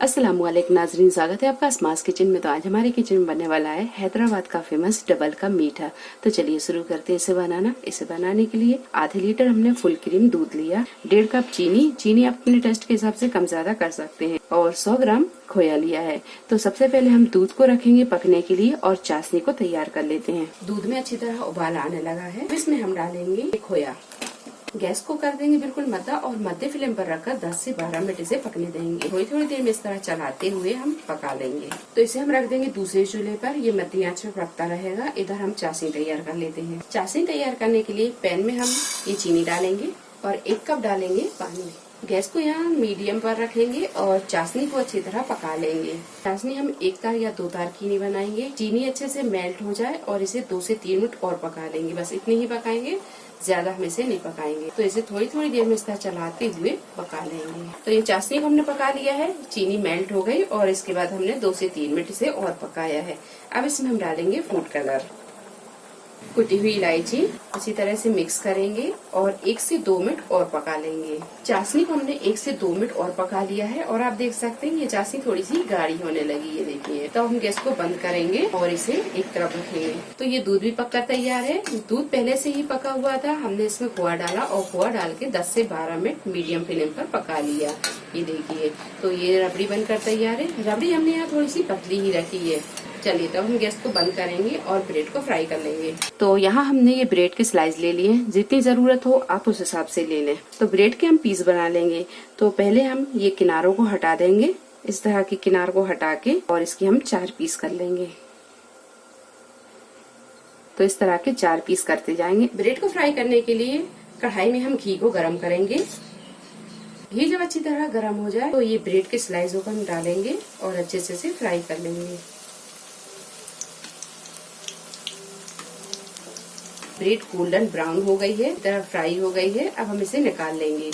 अस्सलामुअलैकुम नाजरीन, स्वागत है आपका अस्मास किचन में। तो आज हमारे किचन में बनने वाला है हैदराबाद का फेमस डबल का मीठा। तो चलिए शुरू करते हैं इसे बनाना। इसे बनाने के लिए आधे लीटर हमने फुल क्रीम दूध लिया, 1.5 कप चीनी आप अपने टेस्ट के हिसाब से कम ज्यादा कर सकते हैं, और 100 ग्राम खोया लिया है। तो सबसे पहले हम दूध को रखेंगे पकने के लिए और चाशनी को तैयार कर लेते हैं। दूध में अच्छी तरह उबाल आने लगा है, इसमें हम डालेंगे खोया। गैस को कर देंगे बिल्कुल मद्दा और मध्य फ्लेम पर रखकर 10 से 12 मिनट इसे पकने देंगे। थोड़ी थोड़ी देर में इस तरह चलाते हुए हम पका लेंगे। तो इसे हम रख देंगे दूसरे चूल्हे पर, ये मध्य आंच पर पकता रहेगा। इधर हम चाशनी तैयार कर लेते हैं। चाशनी तैयार करने के लिए पैन में हम ये चीनी डालेंगे और 1 कप डालेंगे पानी। गैस को यहाँ मीडियम पर रखेंगे और चाशनी को अच्छी तरह पका लेंगे। चाशनी हम 1 तार या 2 तार की नहीं बनाएंगे। चीनी अच्छे से मेल्ट हो जाए और इसे 2 से 3 मिनट और पका लेंगे, बस इतने ही पकाएंगे, ज्यादा हम इसे नहीं पकाएंगे। तो इसे थोड़ी थोड़ी देर में इस तरह चलाते हुए पका लेंगे। तो ये चाशनी को हमने पका लिया है, चीनी मेल्ट हो गई और इसके बाद हमने 2 से 3 मिनट इसे और पकाया है। अब इसमें हम डालेंगे फूड कलर, कुटी हुई इलायची, अच्छी तरह से मिक्स करेंगे और 1 से 2 मिनट और पका लेंगे। चाशनी को हमने 1 से 2 मिनट और पका लिया है और आप देख सकते हैं ये चाशनी थोड़ी सी गाढ़ी होने लगी है, देखिए। तो हम गैस को बंद करेंगे और इसे एक तरफ रखेंगे। तो ये दूध भी पककर तैयार है। दूध पहले से ही पका हुआ था, हमने इसमें खोआ डाला और खोआ डाल के 10 से 12 मिनट मीडियम फ्लेम पर पका लिया। ये देखिए, तो ये रबड़ी बनकर तैयार है। रबड़ी हमने यहाँ थोड़ी सी पतली ही रखी है। चलिए, तो हम गैस को बंद करेंगे और ब्रेड को फ्राई कर लेंगे। तो यहाँ हमने ये ब्रेड के स्लाइस ले लिए, जितनी जरूरत हो आप उस हिसाब से ले लें। तो ब्रेड के हम पीस बना लेंगे। तो पहले हम ये किनारों को हटा देंगे, इस तरह के किनार को हटा के, और इसकी हम 4 पीस कर लेंगे। तो इस तरह के 4 पीस करते जाएंगे। ब्रेड को फ्राई करने के लिए कढ़ाई में हम घी को गरम करेंगे। घी जब अच्छी तरह गरम हो जाए तो ये ब्रेड के स्लाइसों को हम डालेंगे और अच्छे से फ्राई कर लेंगे। ब्रेड गोल्डन ब्राउन हो गई है, तरह फ्राई हो गई है। अब हम इसे निकाल लेंगे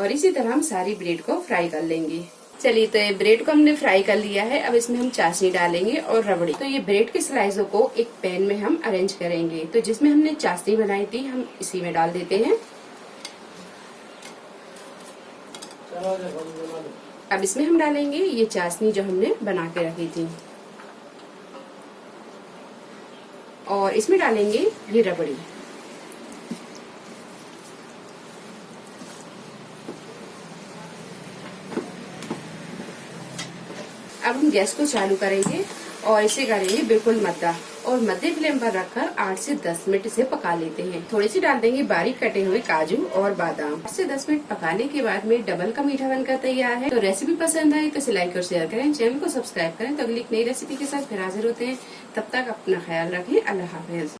और इसी तरह हम सारी ब्रेड को फ्राई कर लेंगे। चलिए, तो ये ब्रेड को हमने फ्राई कर लिया है। अब इसमें हम चाशनी डालेंगे और रबड़ी। तो ये ब्रेड के स्लाइसों को एक पैन में हम अरेंज करेंगे। तो जिसमें हमने चाशनी बनाई थी हम इसी में डाल देते हैं। अब इसमें हम डालेंगे ये चाशनी जो हमने बना के रखी थी और इसमें डालेंगे ये रबड़ी। अब हम गैस को चालू करेंगे और इसे करेंगे बिल्कुल मद्दा और मध्य फ्लेम पर रखकर 8 से 10 मिनट इसे पका लेते हैं। थोड़ी सी डाल देंगे बारीक कटे हुए काजू और बादाम। 8 से 10 मिनट पकाने के बाद में डबल का मीठा बनकर तैयार है। तो रेसिपी पसंद आए तो इसे लाइक और शेयर करें, चैनल को सब्सक्राइब करें। तो अगली एक नई रेसिपी के साथ फिर हाजिर होते हैं। तब तक अपना ख्याल रखें। अल्लाह हाफिज।